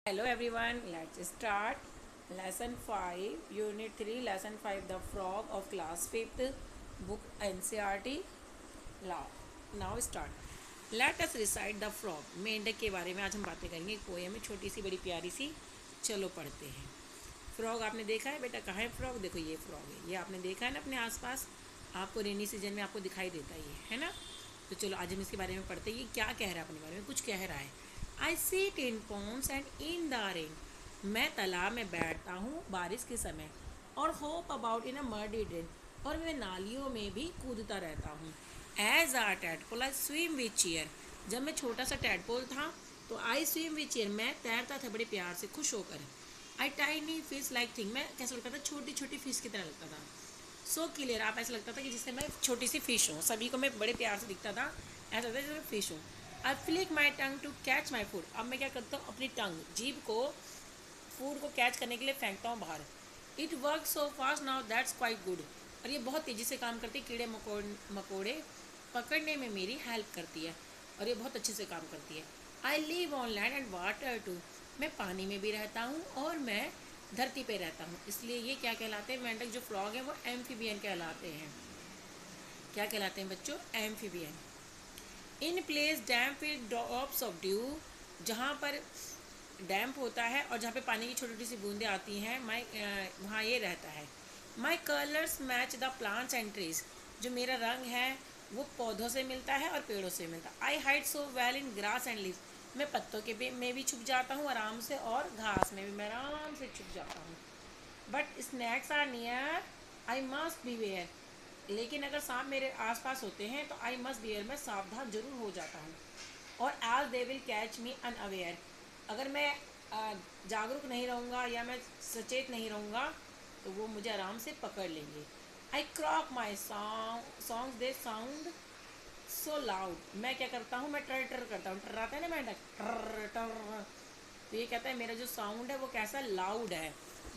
Hello everyone, let's start lesson 5, unit 3, lesson 5, the frog of class 5th, book NCERT. Now start. Let us recite the frog. मेंढक के बारे में आज हम बातें करेंगे। एक पोएम है, छोटी सी बड़ी प्यारी सी। चलो पढ़ते हैं। फ्रॉग आपने देखा है बेटा? कहाँ है फ्रॉग? देखो ये फ्रॉग है, ये आपने देखा है ना अपने आसपास। आपको रेनी सीजन में आपको दिखाई देता है ना? तो चलो आज हम इसके बारे में पढ़ते हैं। ये क्या कह रहा है अपने बारे में? कुछ कह रहा है। I sit in ponds and in the rain. मैं तालाब में बैठता हूँ बारिश के समय, और hop about in a muddy drain, और मैं नालियों में भी कूदता रहता हूँ। As a tadpole I swim with cheer. जब मैं छोटा सा टैडपोल था तो आई स्विम विथ चेयर, मैं तैरता था बड़े प्यार से, खुश होकर। आई टाइनी फिश लाइक थिंग, मैं कैसा लगता था? छोटी छोटी फिश की तरह लगता था। सो क्लियर, आप ऐसा लगता था कि जिससे मैं छोटी सी फिश हूँ, सभी को मैं बड़े प्यार से दिखता था, ऐसा लगता था जैसे मैं फिश हूँ। I flick my tongue to catch my food. अब मैं क्या करता हूँ? अपनी टंग, जीभ को फूड को कैच करने के लिए फेंकता हूँ बाहर। It work so fast now that's quite good. और ये बहुत तेज़ी से काम करती है, कीड़े मकोड़े पकड़ने में मेरी हेल्प करती है, और ये बहुत अच्छे से काम करती है। I live on land and water too. मैं पानी में भी रहता हूँ और मैं धरती पे रहता हूँ। इसलिए ये क्या कहलाते हैं? मेंढक जो फ्रॉग है वो एम्फीबियन कहलाते हैं। क्या कहलाते हैं बच्चों? Amphibian. In place damp with drops of due. जहाँ पर डैम्प होता है और जहाँ पे पानी की छोटी छोटी सी बूंदें आती हैं, वहाँ ये रहता है। My colours match the plants and trees. जो मेरा रंग है वो पौधों से मिलता है और पेड़ों से मिलता है। आई hide so well in grass and leaves. मैं पत्तों के में भी छुप जाता हूँ आराम से, और घास में भी मैं आराम से छुप जाता हूँ। But snakes are near, I must beware. लेकिन अगर सांप मेरे आसपास होते हैं तो आई मस्ट बियर, मैं सावधान जरूर हो जाता हूँ। और as they will catch me unaware. अगर मैं जागरूक नहीं रहूँगा या मैं सचेत नहीं रहूँगा तो वो मुझे आराम से पकड़ लेंगे। I croak my songs they sound so loud. मैं क्या करता हूँ? मैं टर टर करता हूँ। टर्राता है ना मेंढक, टर टर। तो ये कहता है मेरा जो साउंड है वो कैसा लाउड है।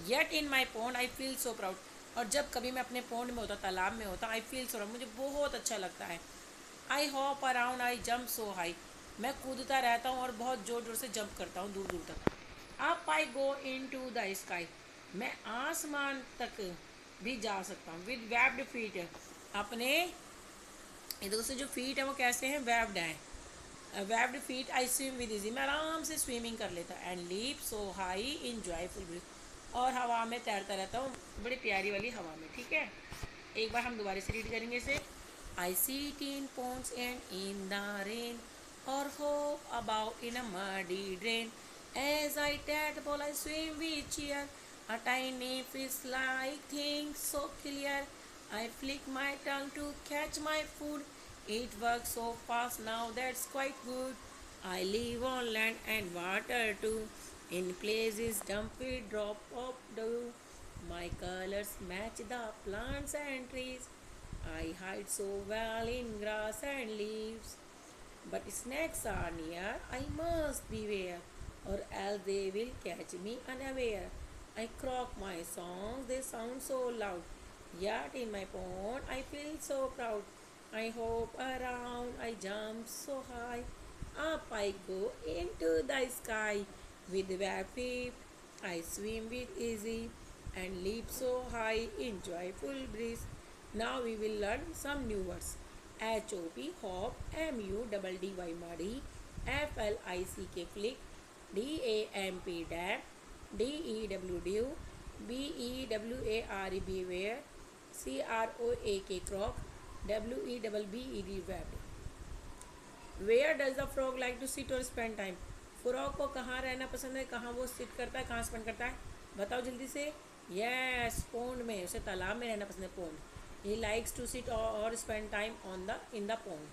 Yet in my pond I feel so proud. और जब कभी मैं अपने पॉन्ड में होता, तालाब में होता, आई फील सो प्राउड, मुझे बहुत अच्छा लगता है। I hop around I jump so high. मैं कूदता रहता हूँ और बहुत ज़ोर ज़ोर से जंप करता हूँ, दूर दूर तक। Up I go into the sky. मैं आसमान तक भी जा सकता हूँ। विद वेब्ड फीट, अपने इधर से जो फीट है वो कैसे हैं? वेब्ड हैं। Webbed feet I swim with ease. मैं आराम से स्विमिंग कर लेता। And leap so high in joyful breeze. और हवा में तैरता रहता हूँ, बड़ी प्यारी वाली हवा में। ठीक है, एक बार हम दोबारा से रीड करेंगे इसे। I sit in ponds and in the rain, और hop about in a muddy drain. As I tadpole I swim with cheer, a tiny fish like thing so clear. I flick my tongue to catch my food. It works so fast now that's quite good. I live on land and water too, in places damp with drop of dew. My colors match the plants and trees. I hide so well in grass and leaves. But snakes are near, I must beware, or else they will catch me unaware. I croak my songs, they sound so loud. Yet in my pond, I feel so proud. I hop around, I jump so high. Up I go into the sky. With bare feet, I swim with easy and leap so high in joyful breeze. Now we will learn some new words. HOP hop, MUDDY muddy, FLICK flick, DAMP dam, DEW dew, BEWARE beware, CROAK croak, WEBBED webbed. Where does the frog like to sit और spend time. Frog को कहाँ रहना पसंद है, कहाँ वो seat करता है, कहाँ स्पेंड करता है? बताओ जल्दी से। यस, पोंड में, उसे तालाब में रहना पसंद है, pond. He likes to sit और spend time on the in the pond.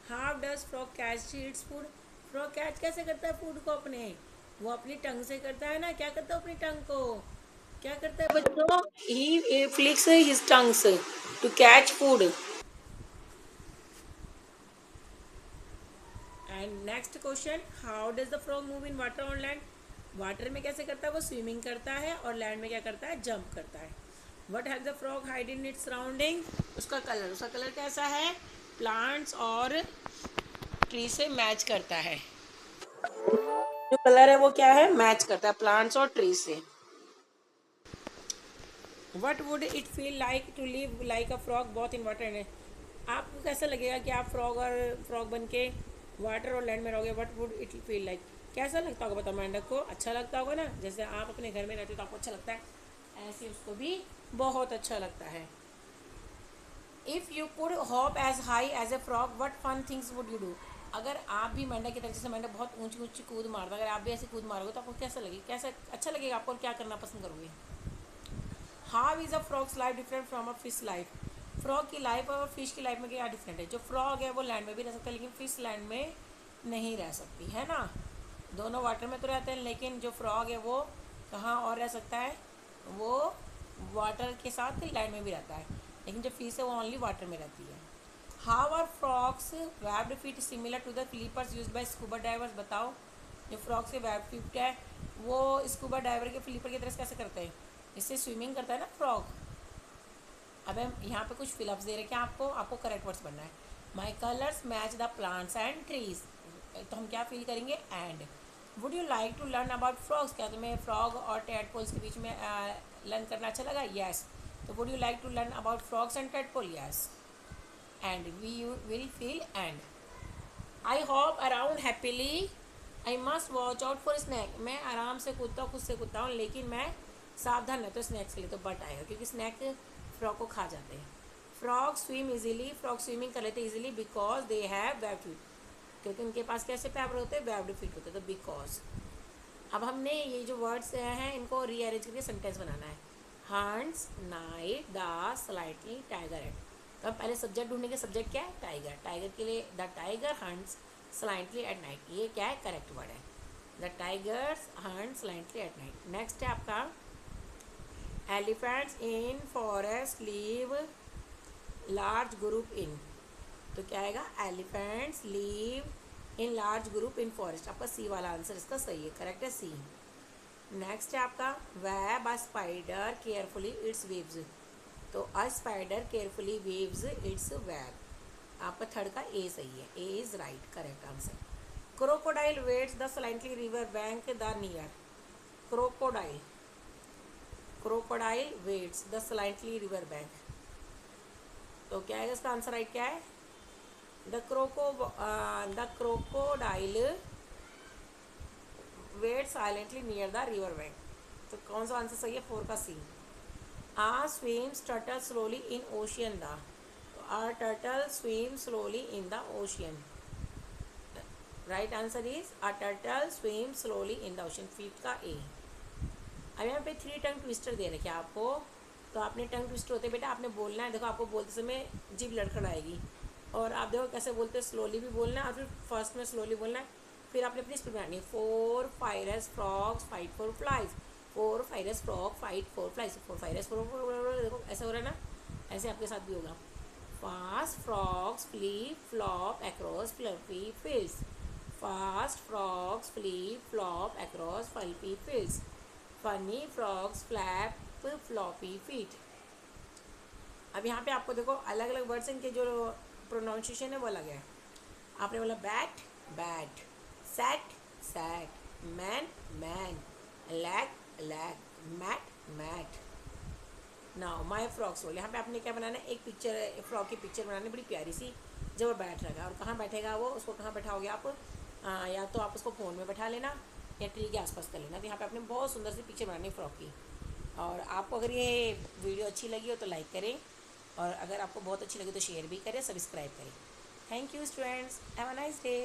How does frog catch its food. Frog catch कैसे करता है फूड को अपने? वो अपनी टंग से करता है ना। क्या करता है अपनी टंग को? क्या करता है बच्चों? He flicks his tongues to catch food. And next question, how does the frog move in water on land. Water में कैसे करता है? वो स्विमिंग करता है, और लैंड में क्या करता है? जंप करता है। What has the frog hide in its surrounding. उसका कलर कैसा है? प्लांट्स और ट्री से मैच करता है। जो कलर है वो क्या है, मैच करता है प्लांट्स और ट्रीज से। What would it feel like to live like a frog both in water and, आपको कैसा लगेगा कि आप फ्रॉग बन के वाटर और लैंड में रहोगे। What would it feel like, कैसा लगता होगा बताओ मेंढक को, अच्छा लगता होगा ना। जैसे आप अपने घर में रहते हो तो आपको अच्छा लगता है, ऐसे उसको भी बहुत अच्छा लगता है। If you could hop as high as a frog what fun things would you do, अगर आप भी मेंढक की तरह, जैसे मेंढक बहुत ऊंची ऊंची कूद मारता है, अगर आप भी ऐसे कूद मारोगे तो आपको कैसा लगेगा, कैसा अच्छा लगेगा आपको, और क्या करना पसंद करोगे। How is a frogs life different from a fish life, frog की लाइफ और फिश की लाइफ में क्या डिफरेंट है। जो फ्रॉग है वो लैंड में भी रह सकता है लेकिन फिश लैंड में नहीं रह सकती है ना। दोनों वाटर में तो रहते हैं लेकिन जो फ्रॉग है वो कहाँ और रह सकता है, वो वाटर के साथ लैंड में भी रहता है, लेकिन जो फिश है वो ओनली वाटर में रहती है। How are frogs webbed feet similar to the flippers use by scuba divers, बताओ जो फ्रॉग्स के वेब फीट है वो स्कूबा डाइवर के फ्लिपर की तरह कैसे करते हैं, इससे स्विमिंग करता है ना फ्रॉग। अब हम यहाँ पे कुछ फिलअप्स दे रखे हैं आपको, आपको करेक्ट वर्ड्स बनना है। My colours match the plants and trees, तो हम क्या फील करेंगे and. Would you like to learn about frogs, क्या तुम्हें फ्रॉग और टेडपोल्स के बीच में लर्न करना अच्छा लगा, यस। तो would you like to learn about frogs and tadpole, yes. And we you will feel and. I hop around happily, I must watch out for snake, मैं आराम से कूदता हूँ, खुद से कूदता हूँ लेकिन मैं सावधान रहता हूँ स्नैक्स के लिए, तो बट आएगा क्योंकि स्नैक फ्रॉग को खा जाते हैं। Frog swim easily, frog swimming कर लेते हैं easily because they have webbed feet, क्योंकि उनके पास कैसे पैर होते हैं, वेब्ड फीट होते हैं, तो बिकॉज। अब हमने ये जो वर्ड्स हैं इनको रीअरेंज करके सेंटेंस बनाना है। Hunts night the slightly tiger at, तो अब पहले सब्जेक्ट ढूंढने के, सब्जेक्ट क्या है, टाइगर, टाइगर के लिए the tiger hunts slightly at night, ये क्या है, करेक्ट वर्ड है। The tigers Hunt slightly at night. Next है आपका elephants in forest leave large group in, तो क्या आएगा, elephants leave in large group in forest, आपका सी वाला आंसर इसका सही है, करेक्ट है सी। नेक्स्ट है आपका web a spider carefully its waves, तो a spider carefully waves its web, आपका थर्ड का ए सही है, A is right correct answer. Crocodile waits the slightly river bank the near, crocodile, crocodile waits the slightly river bank, तो क्या है इसका answer right क्या है, the crocodile wait silently near the river bank, तो कौन सा आंसर सही है, फोर का C. A swims turtle slowly in ocean the, तो a turtle swim slowly in the ocean, right answer is a turtle swim slowly in the ocean, fifth का A. अब यहाँ पे 3 टंग ट्विस्टर दे रखे आपको, तो आपने टंग ट्विस्टर होते बेटा आपने बोलना है, देखो आपको बोलते समय जीभ लड़खड़ाएगी और आप देखो कैसे बोलते हैं, स्लोली भी बोलना है और फिर फर्स्ट में स्लोली बोलना है, फिर आपने अपनी स्पीड बनानी है। 4 fierce frogs fight for flies, 4 fierce frog fight for flies, 4 fierce frog, देखो ऐसे हो रहा है ना, ऐसे आपके साथ भी होगा। Fast frogs flee flop across fluffy fields, fast frogs flee flop across fluffy fields, funny frogs flap floppy feet. अब यहाँ पे आपको देखो अलग अलग वर्ड्स इनके जो प्रोनाउंसिएशन है वो अलग है। आपने बोला bat bat, set set, man man, lag lag, mat mat. Now my frogs roll, यहाँ पे आपने क्या बनाना है, एक पिक्चर फ्रॉक की पिक्चर बनानी बड़ी प्यारी सी, जब वो बैठ रहेगा और कहाँ बैठेगा वो, उसको कहाँ बैठाओगे आप, या तो आप उसको फ़ोन में बैठा लेना या ट्री के आसपास कर लेना। तो यहाँ पे आपने बहुत सुंदर सी पिक्चर बनानी फ्रॉक की। और आपको अगर ये वीडियो अच्छी लगी हो तो लाइक करें, और अगर आपको बहुत अच्छी लगी तो शेयर भी करें, सब्सक्राइब करें। Thank you students, have a nice day.